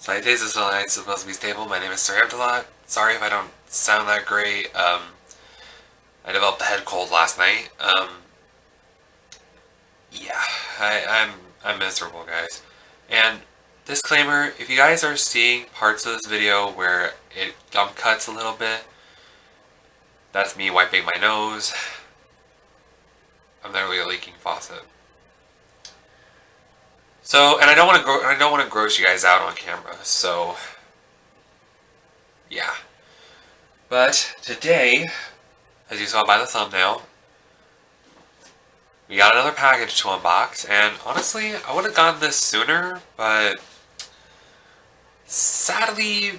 This is supposed to be stable. My name is Sir Abdullah. Sorry if I don't sound that great. I developed a head cold last night. Yeah, I'm miserable, guys. And disclaimer: if you guys are seeing parts of this video where it jump cuts a little bit, that's me wiping my nose. I'm literally a leaking faucet. So, and I don't want to gross you guys out on camera. So, yeah. But today, as you saw by the thumbnail, we got another package to unbox, and honestly, I would have gotten this sooner, but sadly,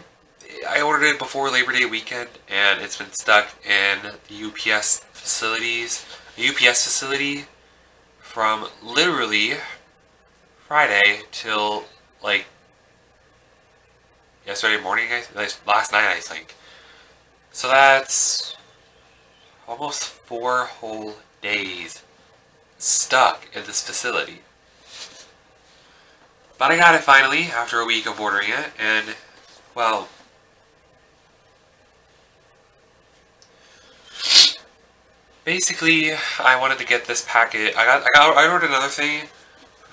I ordered it before Labor Day weekend, and it's been stuck in the UPS facility from literally Friday till like yesterday morning, last night, I think. So that's almost 4 whole days stuck in this facility. But I got it finally after a week of ordering it, and well, basically I wanted to get this packet. I ordered another thing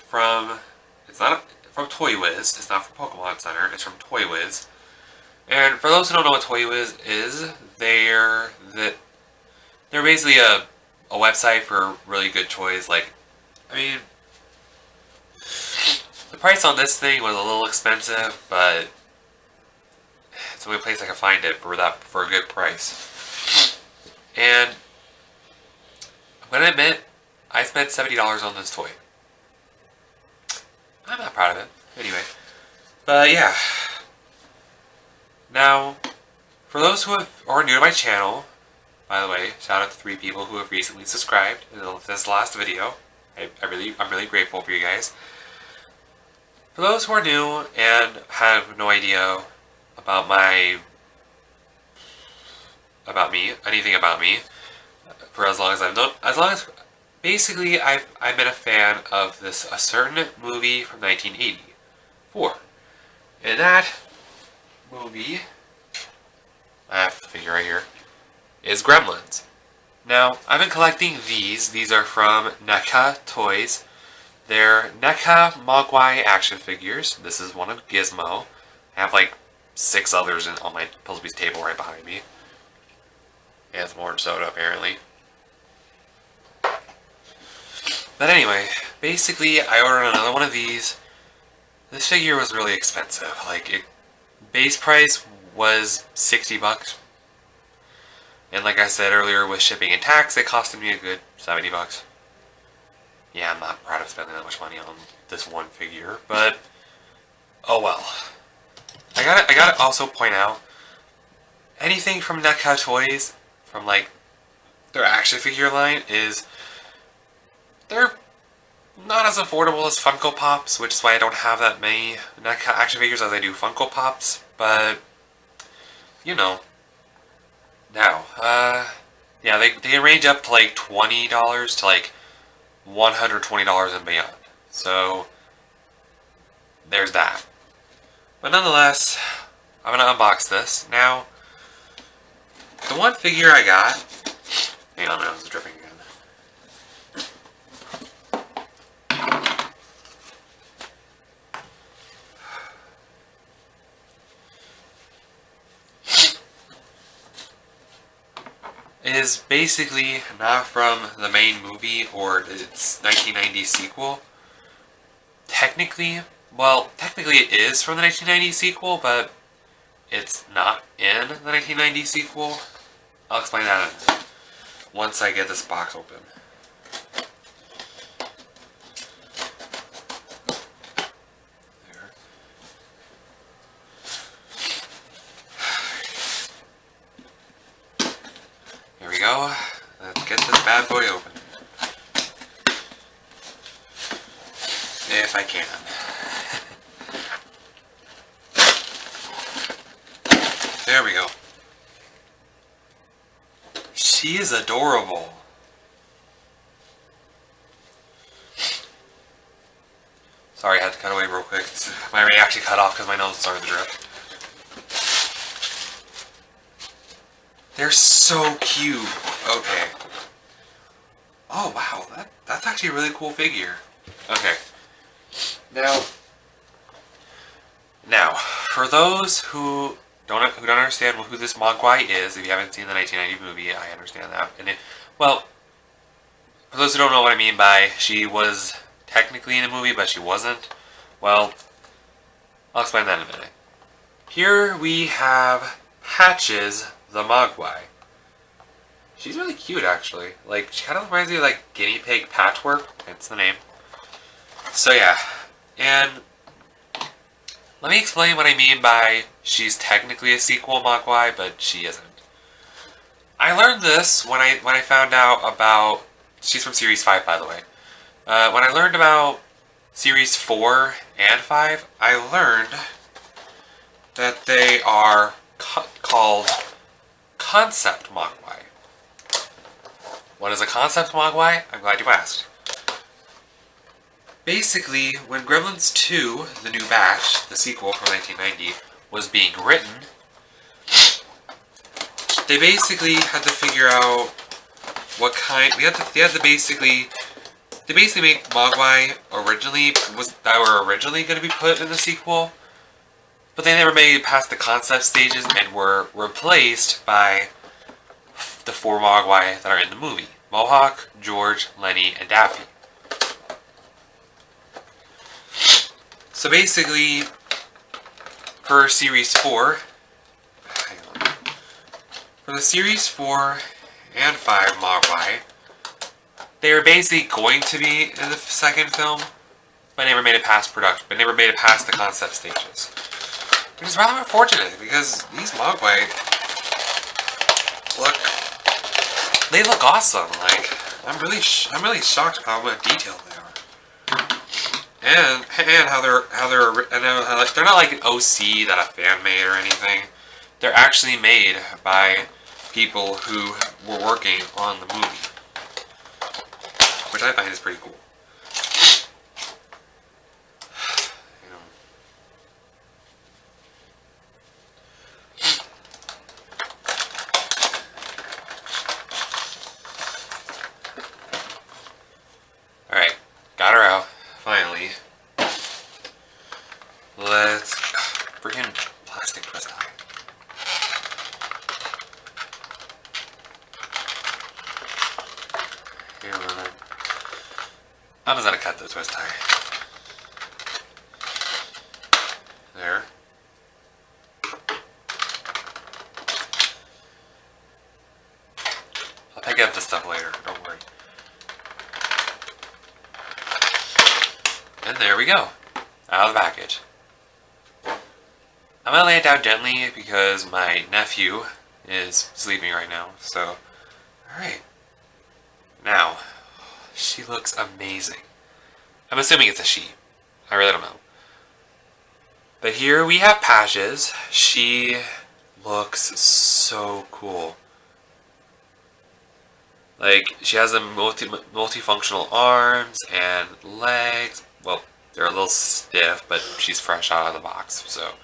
from, it's not from Toy Wiz. It's not from Pokemon Center. It's from Toy Wiz. And for those who don't know what Toy Wiz is, they're basically a website for really good toys. Like, I mean, the price on this thing was a little expensive, but it's the only place I could find it for a good price. And I'm gonna admit, I spent $70 on this toy. I'm not proud of it. Anyway. But yeah. Now, for those who are new to my channel, by the way, shout out to 3 people who have recently subscribed in this last video. I'm really grateful for you guys. For those who are new and have no idea about anything about me, for as long as basically I've been a fan of a certain movie from 1984. And that movie, I have the figure right here, is Gremlins. Now, I've been collecting these. These are from NECA Toys. They're NECA Mogwai action figures. This is one of Gizmo. I have like 6 others on my Pillsbury's table right behind me. And some orange soda, apparently. But anyway, basically, I ordered another one of these. This figure was really expensive. Like, base price was $60. And like I said earlier, with shipping and tax, it costed me a good $70. Yeah, I'm not proud of spending that much money on this one figure, but oh well. I gotta also point out, anything from NECA Toys, from like their action figure line, they're not as affordable as Funko Pops, which is why I don't have that many NECA action figures as I do Funko Pops, but you know. Now, yeah, they range up to like $20 to like $120 and beyond. So, there's that. But nonetheless, I'm going to unbox this. Now, the one figure I got... Hang on, my nose is dripping again. Is basically not from the main movie or its 1990s sequel. Technically it is from the 1990s sequel, but it's not in the 1990s sequel. I'll explain that once I get this box open. Here we go. Let's get this bad boy open. If I can. There we go. She is adorable. Sorry, I had to cut away real quick. My reaction cut off because my nose started to drip. They're so cute. Okay. Oh wow, that's actually a really cool figure. Okay. Now, for those who don't understand who this Mogwai is, if you haven't seen the 1990 movie, I understand that. Well, for those who don't know what I mean by she was technically in the movie, but she wasn't, well, I'll explain that in a minute. Here we have Patches the Mogwai. She's really cute, actually. Like, she kind of reminds me of, like, guinea pig patchwork. That's the name. So, yeah. And let me explain what I mean by she's technically a sequel Mogwai, but she isn't. I learned this when I found out about... She's from Series 5, by the way. When I learned about Series 4 and 5, I learned that they are called Concept Mogwai. What is a Concept Mogwai? I'm glad you asked. Basically, when Gremlins 2, the new batch, the sequel from 1990, was being written, they basically had to figure out what kind. They basically made Mogwai that were originally going to be put in the sequel, but they never made it past the concept stages and were replaced by the 4 Mogwai that are in the movie: Mohawk, George, Lenny, and Daffy. So basically, for Series 4, for the Series 4 and 5 Mogwai, they were basically going to be in the second film, but never made it past production, but never made it past the concept stages. Which is rather unfortunate, because these Mogwai look awesome. Like, I'm really shocked how much detail they are. And how they're not like an OC that a fan made or anything. They're actually made by people who were working on the movie, which I find is pretty cool. Alright, got her out, finally. Let's... freaking plastic twist tie. I'm just gonna cut the twist tie. There. I'll pick up this stuff later, don't worry. And there we go. Out of the package. I'm gonna lay it down gently because my nephew is sleeping right now, so... Alright. Now, she looks amazing. I'm assuming it's a she. I really don't know. But here we have Patches. She looks so cool. Like, she has the multifunctional arms and legs. Well, they're a little stiff, but she's fresh out of the box, so.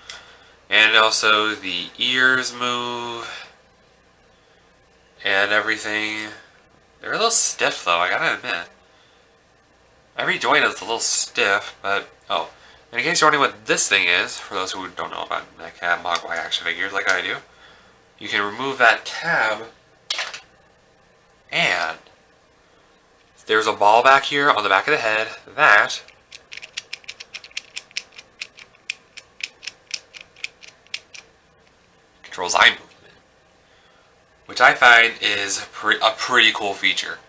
And also the ears move and everything. They're a little stiff though, I gotta admit. Every joint is a little stiff, but oh. In case you're wondering what this thing is, for those who don't know about NetCat Mogwai action figures like I do, you can remove that tab and there's a ball back here on the back of the head that controls eye movement, which I find is a pretty cool feature.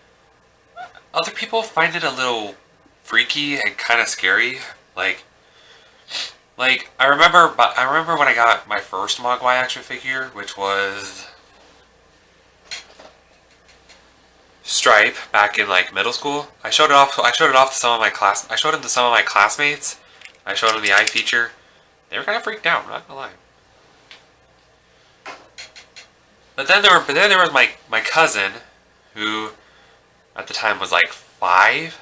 Other people find it a little freaky and kind of scary. Like I remember when I got my first Mogwai action figure, which was Stripe back in like middle school. I showed it off to some of my class. I showed it to some of my classmates. I showed them the eye feature. They were kind of freaked out. I'm not gonna lie. But then there was my cousin, who at the time was like 5.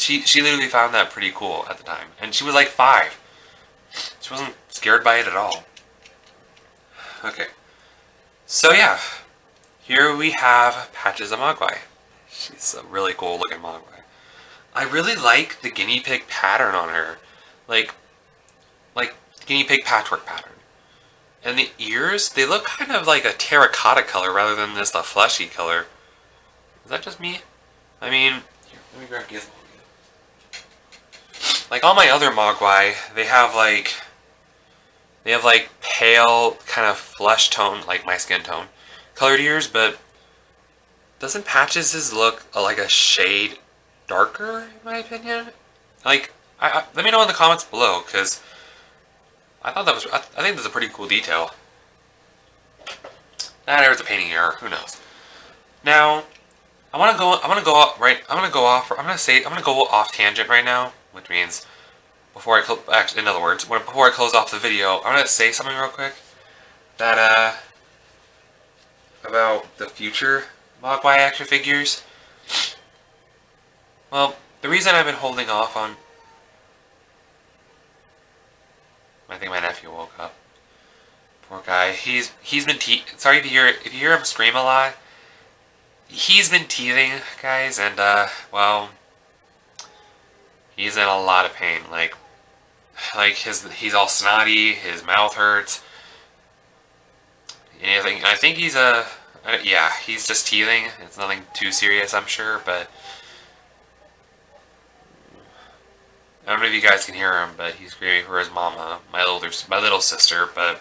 she literally found that pretty cool at the time, and she was like 5. She wasn't scared by it at all. Okay, so yeah, here we have Patches of Mogwai. She's a really cool looking Mogwai. I really like the guinea pig pattern on her, like guinea pig patchwork pattern. And the ears, they look kind of like a terracotta color rather than just a fleshy color. Is that just me? I mean, here, let me grab Gizmo. Like all my other Mogwai, they have like pale kind of flesh tone, like my skin tone, colored ears, but doesn't Patches' look like a shade darker, in my opinion? Like, let me know in the comments below, because I think that's a pretty cool detail. There's a painting error, who knows. Now, I'm gonna go off tangent right now, which means before I close off the video, I'm gonna say something real quick that about the future Mogwai action figures. Well, the reason I've been holding off on, I think my nephew woke up. Poor guy. He's been sorry to hear it. If you hear him scream a lot, he's been teething, guys, and well, he's in a lot of pain. Like he's all snotty. His mouth hurts. And I think he's yeah, he's just teething. It's nothing too serious, I'm sure, but I don't know if you guys can hear him, but he's screaming for his mama, my little sister, but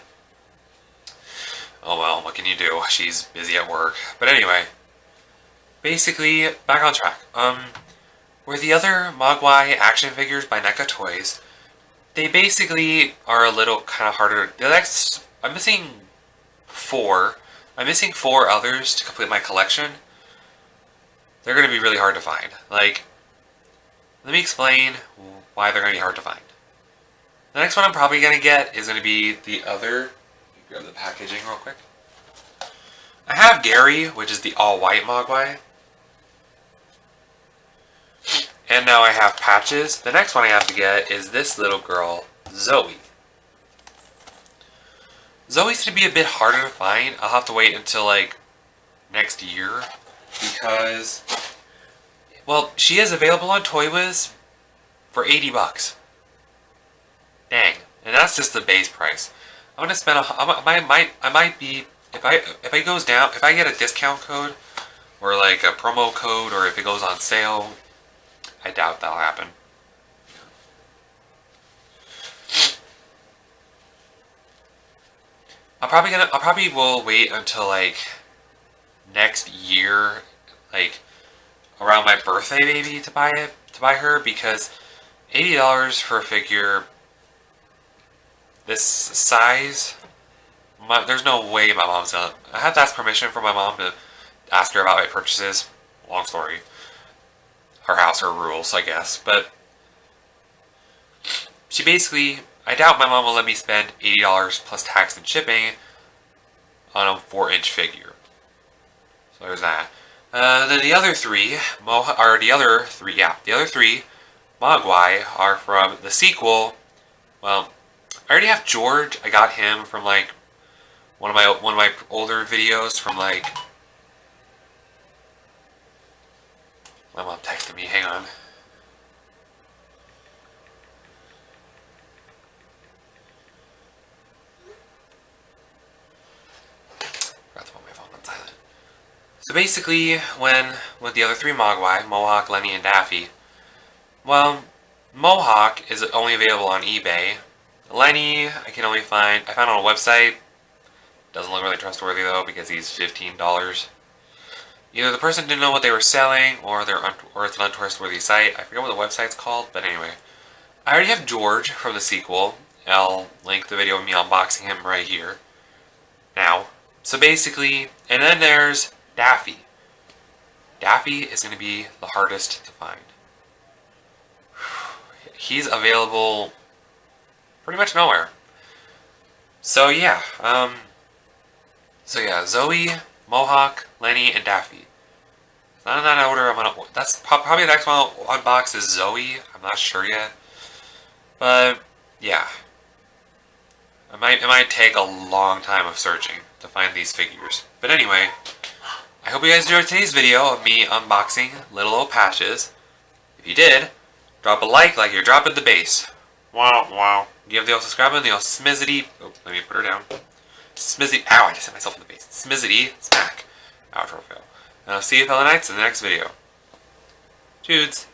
oh well, what can you do? She's busy at work. But anyway, basically, back on track. Where the other Mogwai action figures by NECA Toys, they basically are a little kind of harder. I'm missing 4. I'm missing 4 others to complete my collection. They're going to be really hard to find. Like, let me explain why they're going to be hard to find. The next one I'm probably going to get is going to be the other. Grab the packaging real quick. I have Gary, which is the all-white Mogwai. And now I have Patches. The next one I have to get is this little girl, Zoe. Zoe's going to be a bit harder to find. I'll have to wait until, like, next year. Because, well, she is available on Toy Wiz for 80 bucks. Dang. And that's just the base price. I'm gonna spend I might be, if it goes down, if I get a discount code, or like a promo code, or if it goes on sale, I doubt that'll happen. I probably will wait until like next year, like around my birthday maybe, to buy her, because $80 for a figure this size, there's no way my mom's gonna. I have to ask permission from my mom to ask her about my purchases. Long story. Her house, her rules, I guess. But she basically, I doubt my mom will let me spend $80 plus tax and shipping on a 4-inch figure. So there's that. Then the other three Mogwai are from the sequel. Well, I already have George. I got him from like one of my older videos from like. My mom texted me. Hang on. Forgot to put my phone on silent. So basically, with the other 3 Mogwai, Mohawk, Lenny, and Daffy, well, Mohawk is only available on eBay. Lenny, I found on a website. Doesn't look really trustworthy though, because he's $15. Either the person didn't know what they were selling, or it's an untrustworthy site. I forget what the website's called, but anyway. I already have George from the sequel. I'll link the video of me unboxing him right here. Now. So basically, and then there's Daffy. Daffy is going to be the hardest to find. He's available pretty much nowhere. So yeah, Zoe, Mohawk, Lenny, and Daffy. Not in that order. That's probably the next one I'll unbox is Zoe. I'm not sure yet, but yeah, it might take a long time of searching to find these figures. But anyway, I hope you guys enjoyed today's video of me unboxing little old patches. If you did, drop a like you're dropping the bass. Wow, wow. Give the old subscribe and the old smizzity. Oh, let me put her down. Smizzy. Ow, I just hit myself in the face. Smizzity smack. Outro fail. And I'll see you fellow knights in the next video. Judes.